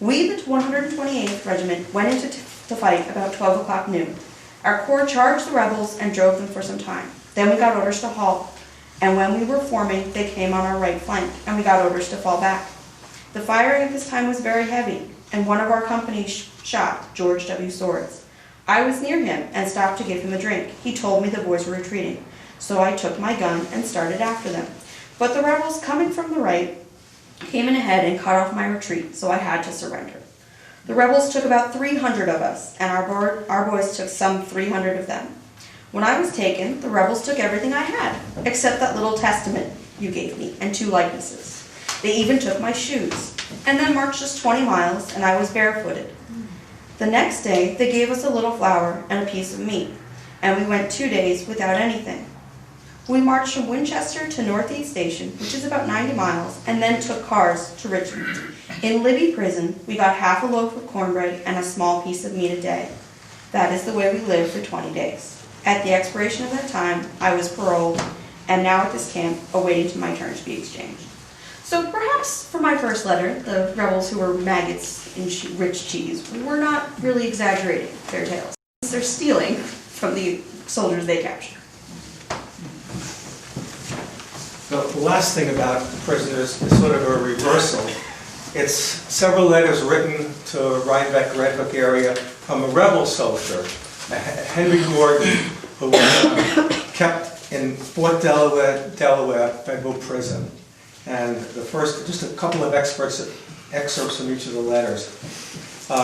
We, the 128th Regiment, went into the fight about 12 o'clock noon. Our corps charged the rebels and drove them for some time. Then we got orders to halt, and when we were forming, they came on our right flank, and we got orders to fall back. The firing at this time was very heavy, and one of our company shot George W. Swords. I was near him and stopped to give him a drink. He told me the boys were retreating, so I took my gun and started after them. But the rebels, coming from the right, came in ahead and cut off my retreat, so I had to surrender. The rebels took about 300 of us, and our boys took some 300 of them. When I was taken, the rebels took everything I had, except that little testament you gave me, and 2 likenesses. They even took my shoes, and then marched us 20 miles, and I was barefooted. The next day, they gave us a little flour and a piece of meat, and we went 2 days without anything. We marched from Winchester to Northeast Station, which is about 90 miles, and then took cars to Richmond. In Libby Prison, we got half a loaf of cornbread and a small piece of meat a day. That is the way we lived for 20 days. At the expiration of that time, I was paroled, and now at this camp, awaiting my turn to be exchanged. So perhaps for my first letter, the rebels who were maggots in rich cheese were not really exaggerating their tales. They're stealing from the soldiers they captured. The last thing about prisoners is sort of a reversal. It's several letters written to Rhinebeck, Red Hook area from a rebel soldier, Henry Gordon, who was kept in Fort Delaware Federal Prison. And just a couple of excerpts from each of the letters.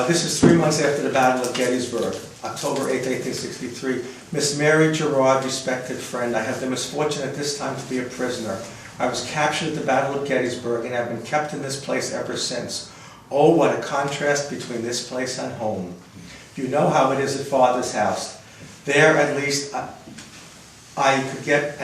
This is 3 months after the Battle of Gettysburg, October 8, 1863. Miss Mary Gerard, respected friend, I have the misfortune at this time to be a prisoner. I was captured at the Battle of Gettysburg and have been kept in this place ever since. Oh, what a contrast between this place and home. You know how it is at Father's house. There, at least, I could get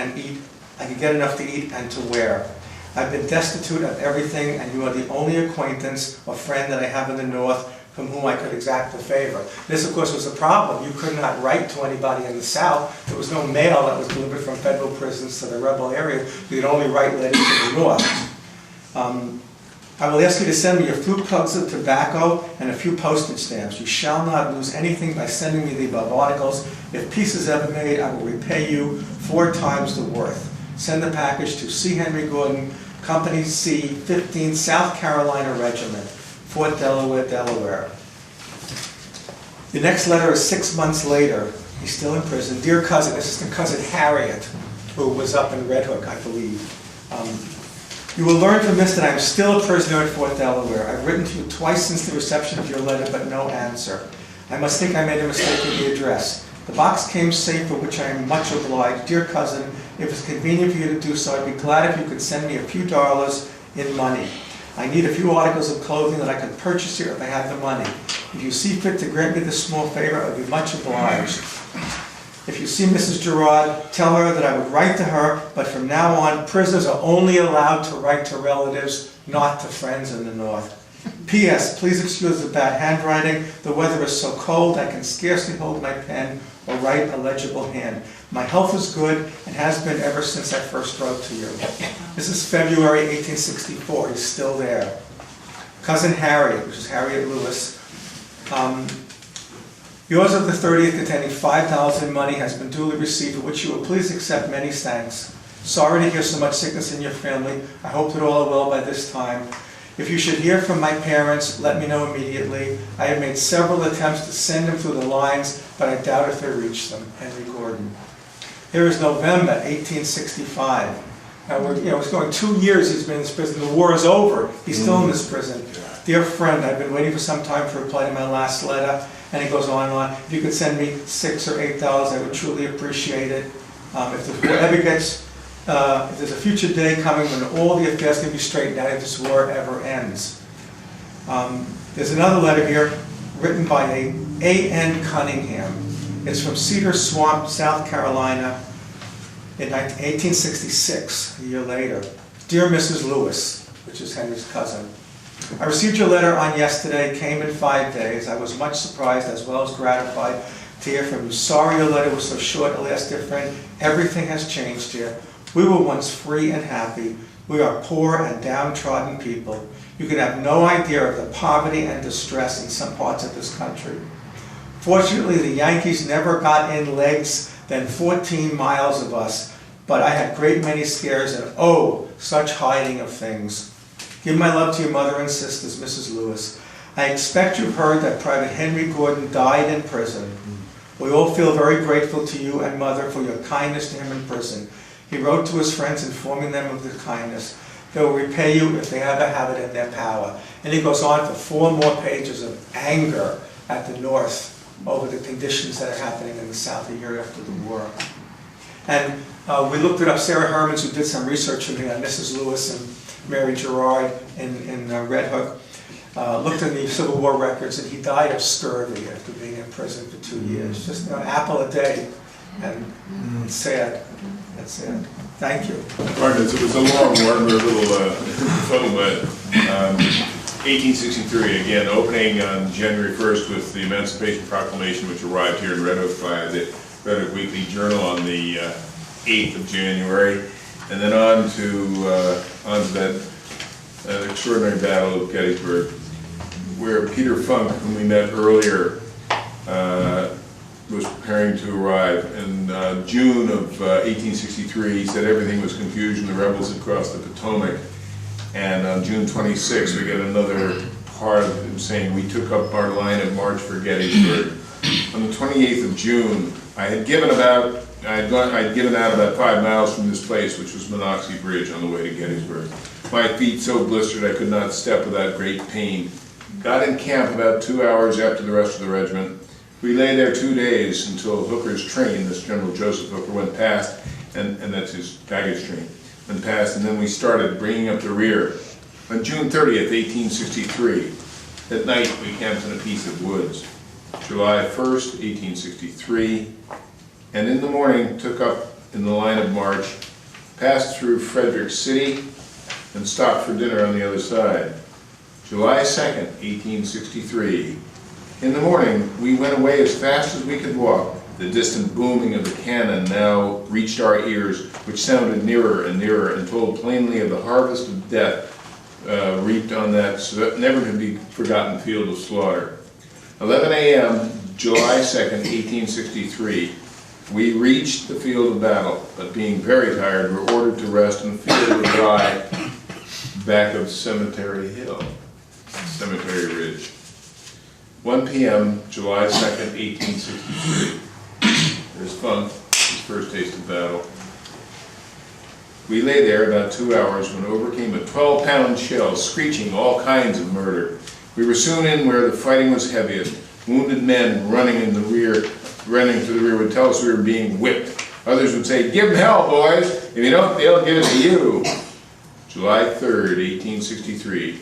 enough to eat and to wear. I've been destitute of everything, and you are the only acquaintance or friend that I have in the North from whom I could exact a favor. This, of course, was a problem. You could not write to anybody in the South. There was no mail that was delivered from federal prisons to the rebel area. You could only write letters to the North. I will ask you to send me a few plugs of tobacco and a few postage stamps. You shall not lose anything by sending me the above articles. If peace is ever made, I will repay you 4 times the worth. Send the package to C. Henry Gordon, Company C, 15th South Carolina Regiment, Fort Delaware, Delaware. The next letter is 6 months later. He's still in prison. Dear cousin, Assistant Cousin Harriet, who was up in Red Hook, I believe. You will learn from this that I am still a prisoner at Fort Delaware. I've written to you twice since the reception of your letter, but no answer. I must think I made a mistake in the address. The box came safe, for which I am much obliged. Dear cousin, if it's convenient for you to do so, I'd be glad if you could send me a few dollars in money. I need a few articles of clothing that I can purchase here if I have the money. If you see fit to grant me this small favor, I'd be much obliged. If you see Mrs. Gerard, tell her that I would write to her, but from now on, prisoners are only allowed to write to relatives, not to friends in the North. P.S. Please excuse the bad handwriting. The weather is so cold I can scarcely hold my pen or write a legible hand. My health is good and has been ever since I first wrote to you. This is February 1864. He's still there. Cousin Harriet, which is Harriet Lewis. Yours of the 30th containing $5 in money has been duly received, for which you will please accept many thanks. Sorry to hear so much sickness in your family. I hope that all are well by this time. If you should hear from my parents, let me know immediately. I have made several attempts to send them through the lines, but I doubt if they reach them. Henry Gordon. Here is November 1865. Now it's going 2 years he's been in this prison. The war is over. He's still in this prison. Dear friend, I've been waiting for some time for a reply to my last letter. And it goes on and on. If you could send me $6 or $8, I would truly appreciate it. If the war ever gets, if there's a future day coming when all the affairs can be straightened out if this war ever ends. There's another letter here written by A.N. Cunningham. It's from Cedar Swamp, South Carolina in 1866, a year later. Dear Mrs. Lewis, which is Henry's cousin. I received your letter on yesterday, came in 5 days. I was much surprised as well as gratified to hear from you. Sorry your letter was so short, alas, dear friend. Everything has changed here. We were once free and happy. We are poor and downtrodden people. You can have no idea of the poverty and distress in some parts of this country. Fortunately, the Yankees never got in legs than 14 miles of us, but I had great many scares and oh, such hiding of things. Give my love to your mother and sisters, Mrs. Lewis. I expect you've heard that Private Henry Gordon died in prison. We all feel very grateful to you and Mother for your kindness to him in prison. He wrote to his friends informing them of the kindness. They will repay you if they ever have it in their power. And he goes on for 4 more pages of anger at the North over the conditions that are happening in the South a year after the war. And we looked it up. Sarah Hermans, who did some research for me on Mrs. Lewis and Mary Gerard in Red Hook, looked in the Civil War records, and he died of scurvy after being in prison for 2 years. Just an apple a day, and it's sad. That's sad. Thank you. Marcus, it was a long one, we're a little fuddled, but 1863, again, opening on January 1st with the Emancipation Proclamation, which arrived here in Red Hook by the Red Hook Weekly Journal on the 8th of January. And then on to that extraordinary battle of Gettysburg, where Peter Funk, whom we met earlier, was preparing to arrive. In June of 1863, he said everything was confusion, the rebels had crossed the Potomac. And on June 26th, we get another part of him saying, we took up our line of march for Gettysburg. On the 28th of June, I'd given out about 5 miles from this place, which was Monocacy Bridge on the way to Gettysburg. My feet so blistered I could not step without great pain. Got in camp about 2 hours after the rest of the regiment. We lay there 2 days until Hooker's train, this General Joseph Hooker, went past, and that's his baggage train, went past, and then we started bringing up the rear. On June 30th, 1863, at night we camped in a piece of woods. July 1st, 1863, and in the morning took up in the line of march, passed through Frederick City, and stopped for dinner on the other side. July 2nd, 1863. In the morning, we went away as fast as we could walk. The distant booming of the cannon now reached our ears, which sounded nearer and nearer and told plainly of the harvest of death reaped on that never to be forgotten field of slaughter. 11 a.m., July 2nd, 1863, we reached the field of battle, but being very tired, were ordered to rest in the field of rye back of Cemetery Hill, Cemetery Ridge. 1 p.m., July 2nd, 1863. There's fun, his first taste of battle. We lay there about 2 hours when over came a 12-pound shell, screeching all kinds of murder. We were soon in where the fighting was heaviest. Wounded men running to the rear would tell us we were being whipped. Others would say, "Give them hell, boys. If you don't, they'll give it to you." July 3rd, 1863.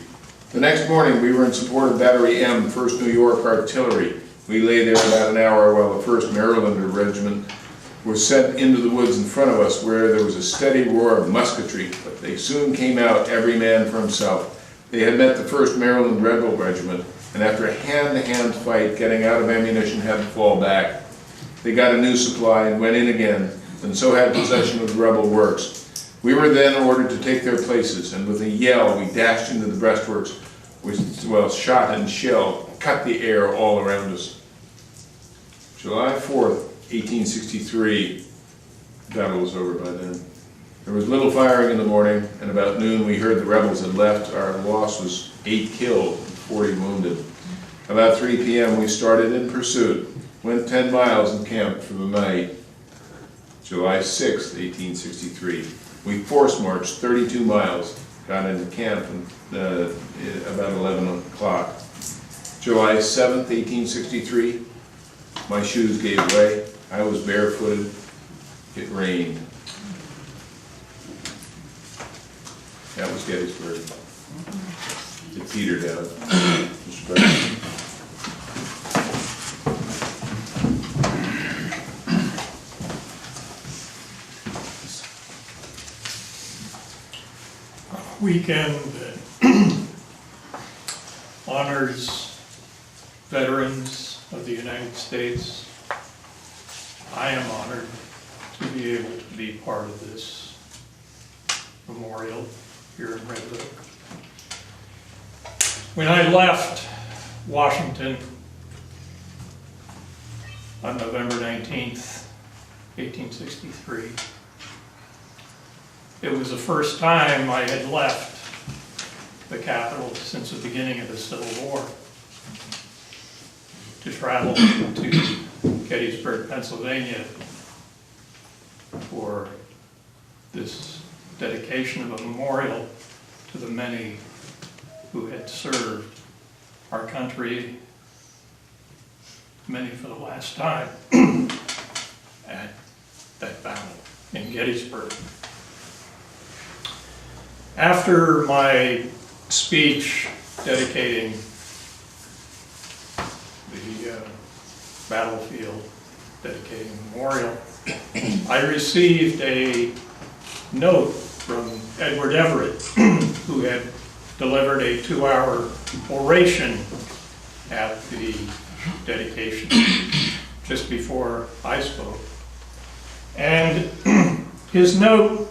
The next morning, we were in support of Battery M, 1st New York Artillery. We lay there about an hour while the 1st Marylander Regiment was sent into the woods in front of us where there was a steady roar of musketry, but they soon came out, every man for himself. They had met the 1st Maryland Rebel Regiment, and after a hand-to-hand fight, getting out of ammunition had to fall back. They got a new supply and went in again, and so had possession of the rebel works. We were then ordered to take their places, and with a yell we dashed into the breastworks, which, well, shot and shell cut the air all around us. July 4th, 1863, the battle was over by then. There was little firing in the morning, and about noon we heard the rebels had left. Our loss was 8 killed and 40 wounded. About 3 p.m. we started in pursuit, went 10 miles and camped for the night. July 6th, 1863. We force marched 32 miles, got into camp about 11 o'clock. July 7th, 1863. My shoes gave way. I was barefooted. It rained. That was Gettysburg. It petered out. Mr. President. Weekend honors veterans of the United States. I am honored to be able to be part of this memorial here in Red Hook. When I left Washington on November 19th, 1863, it was the first time I had left the capital since the beginning of the Civil War to travel to Gettysburg, Pennsylvania for this dedication of a memorial to the many who had served our country, many for the last time, at that battle in Gettysburg. After my speech dedicating the battlefield, dedicating the memorial, I received a note from Edward Everett, who had delivered a 2-hour oration at the dedication just before I spoke. And his note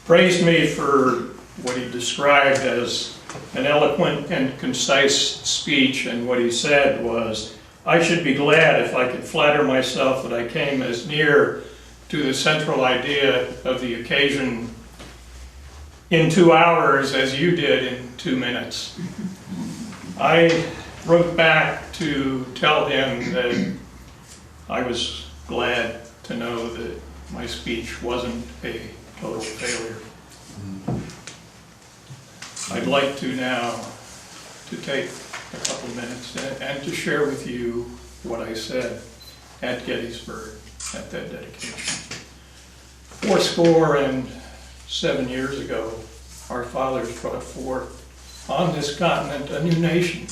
praised me for what he described as an eloquent and concise speech, and what he said was, "I should be glad if I could flatter myself that I came as near to the central idea of the occasion in 2 hours as you did in 2 minutes." I wrote back to tell him that I was glad to know that my speech wasn't a total failure. I'd like to now to take a couple minutes and to share with you what I said at Gettysburg at that dedication. 407 years ago, our fathers brought forth on this continent a new nation,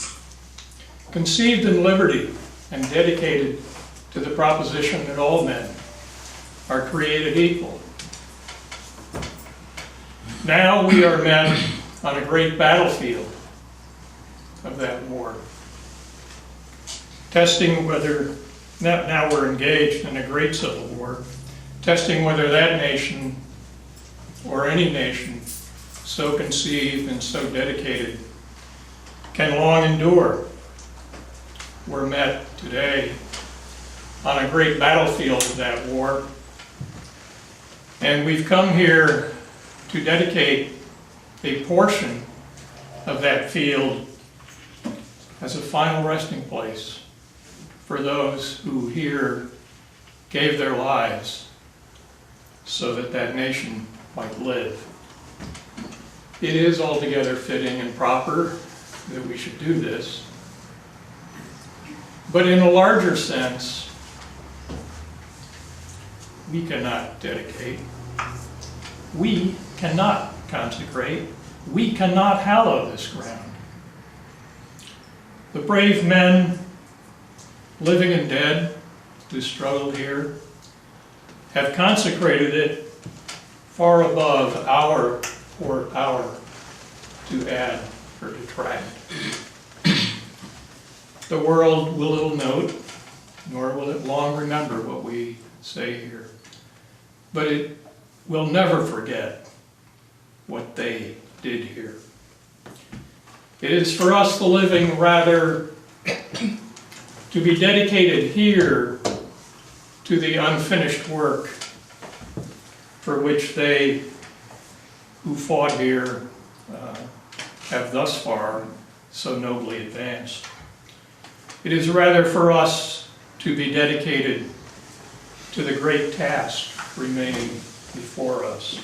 conceived in liberty and dedicated to the proposition that all men are created equal. Now we are men on a great battlefield of that war, testing whether, now we're engaged in a great civil war, testing whether that nation or any nation so conceived and so dedicated can long endure. We're met today on a great battlefield of that war, and we've come here to dedicate a portion of that field as a final resting place for those who here gave their lives so that that nation might live. It is altogether fitting and proper that we should do this. But in a larger sense, we cannot dedicate, we cannot consecrate, we cannot hallow this ground. The brave men, living and dead, who struggled here, have consecrated it far above our poor hour to add or detract. The world will little note, nor will it long remember what we say here, but it will never forget what they did here. It is for us, the living, rather to be dedicated here to the unfinished work for which they who fought here have thus far so nobly advanced. It is rather for us to be dedicated to the great task remaining before us,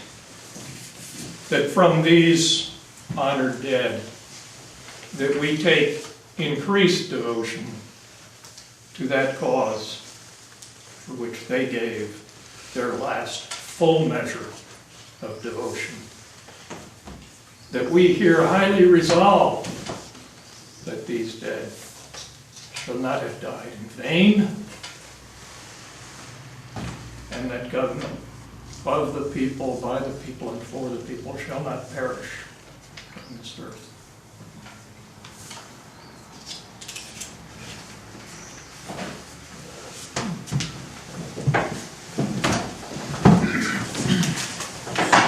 that from these honored dead, that we take increased devotion to that cause for which they gave their last full measure of devotion. That we here highly resolve that these dead shall not have died in vain, and that government of the people, by the people, and for the people shall not perish on this earth.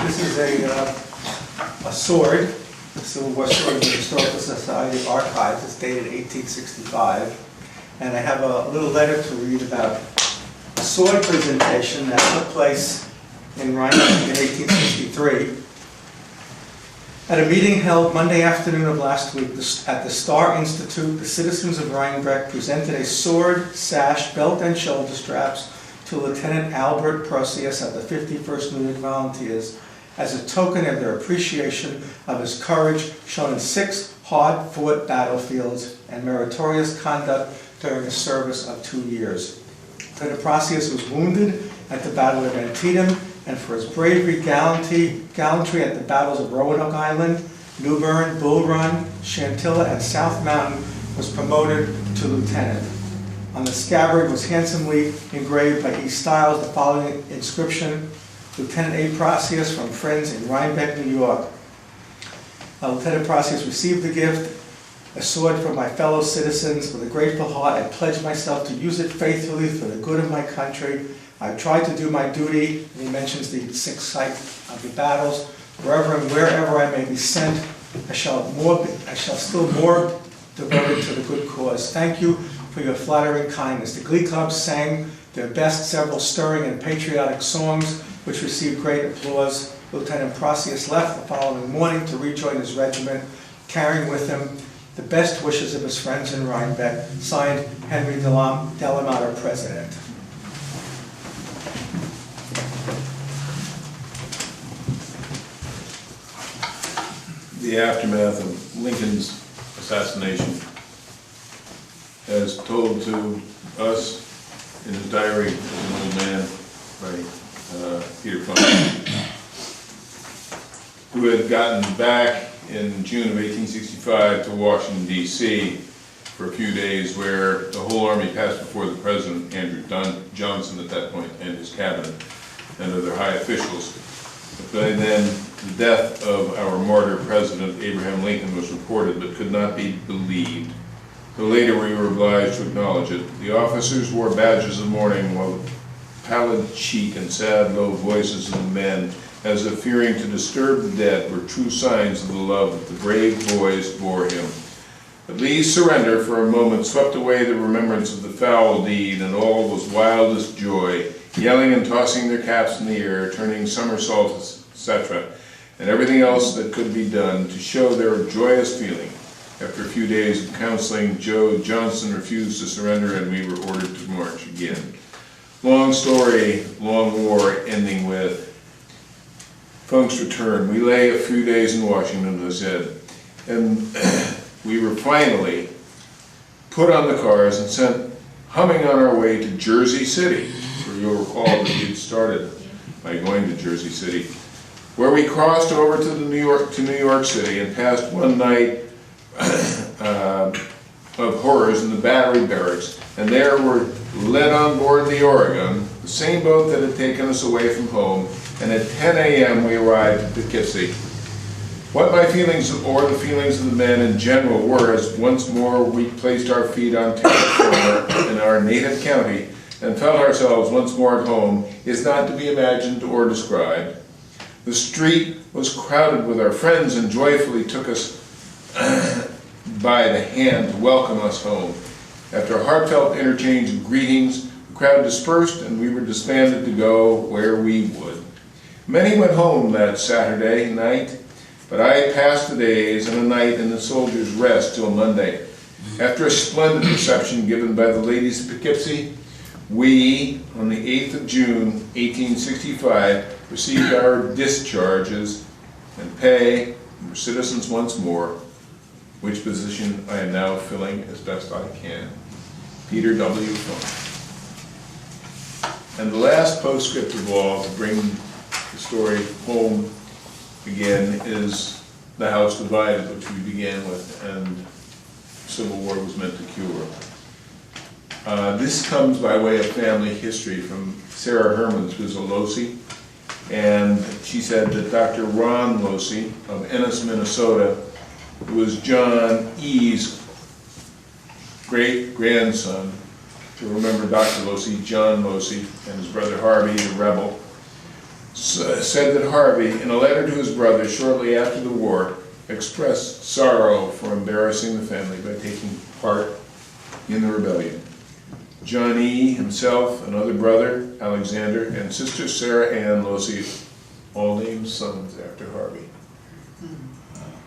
This is a sword, the Civil War sword of the Historical Society of Archives. It's dated 1865. And I have a little letter to read about a sword presentation that took place in Rhinebeck in 1863. At a meeting held Monday afternoon of last week at the Star Institute, the citizens of Rhinebeck presented a sword, sash, belt, and shoulder straps to Lieutenant Albert Procius of the 51st Munich Volunteers as a token of their appreciation of his courage shown in 6 hard-fought battlefields and meritorious conduct during a service of 2 years. Lieutenant Procius was wounded at the Battle of Antietam, and for his bravery, gallantry at the battles of Roanoke Island, New Bern, Bull Run, Chantilly, and South Mountain, was promoted to lieutenant. On the scabbard was handsomely engraved by E. Stiles the following inscription: Lieutenant A. Procius from friends in Rhinebeck, New York. Lieutenant Procius received the gift, a sword from my fellow citizens. With a grateful heart, I pledge myself to use it faithfully for the good of my country. I tried to do my duty, and he mentions the 6 sites of the battles. Wherever and wherever I may be sent, I shall still more devoted to the good cause. Thank you for your flattering kindness. The Glee Club sang their best several stirring and patriotic songs, which received great applause. Lieutenant Procius left the following morning to rejoin his regiment, carrying with him the best wishes of his friends in Rhinebeck. Signed, Henry Delamater, President. The aftermath of Lincoln's assassination has told to us in his diary as an old man by Peter Funk, who had gotten back in June of 1865 to Washington, D.C. for a few days, where the whole army passed before the President, Andrew Johnson at that point, and his cabinet and other high officials. But by then, the death of our martyr President Abraham Lincoln was reported but could not be believed. Though later we were obliged to acknowledge it. The officers wore badges of mourning, while the pallid cheek and sad low voices of the men as if fearing to disturb the dead, were true signs of the love that the brave boys bore him. But Lee's surrender for a moment swept away the remembrance of the foul deed, and all was wildest joy, yelling and tossing their caps in the air, turning somersaults, etc., and everything else that could be done to show their joyous feeling. After a few days of counseling, Joe Johnson refused to surrender, and we were ordered to march again. Long story, long war, ending with Funk's return. We lay a few days in Washington, as I said, and we were finally put on the cars and sent humming on our way to Jersey City, where you'll recall that we'd started by going to Jersey City, where we crossed over to New York City and passed one night of horrors in the Battery Barracks, and there were led on board the Oregon, the same boat that had taken us away from home, and at 10 a.m. we arrived at Poughkeepsie. What my feelings, or the feelings of the men in general, were as once more we placed our feet on terra firma in our native county and felt ourselves once more at home is not to be imagined or described. The street was crowded with our friends and joyfully took us by the hand to welcome us home. After a heartfelt interchange of greetings, the crowd dispersed and we were disbanded to go where we would. Many went home that Saturday night, but I passed the days and a night in the Soldiers' Rest till Monday. After a splendid reception given by the ladies of Poughkeepsie, we, on the 8th of June, 1865, received our discharges and pay, and were citizens once more, which position I am now filling as best I can. Peter W. Funk. And the last postscript of all, to bring the story home again, is the house divided, which we began with, and Civil War was meant to cure. This comes by way of family history from Sarah Hermans, who's a Losi, and she said that Dr. Ron Losi of Ennis, Minnesota, who was John E.'s great-grandson, to remember Dr. Losi, John Losi, and his brother Harvey, the rebel, said that Harvey, in a letter to his brother shortly after the war, expressed sorrow for embarrassing the family by taking part in the rebellion. John E. himself, another brother, Alexander, and sister Sarah Ann Losi, all named sons after Harvey.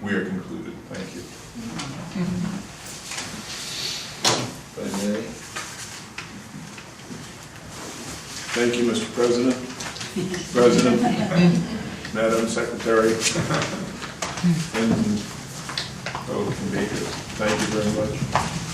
We are concluded. Thank you. If I may. Thank you, Mr. President. President, Madam Secretary, and Baker. Thank you very much.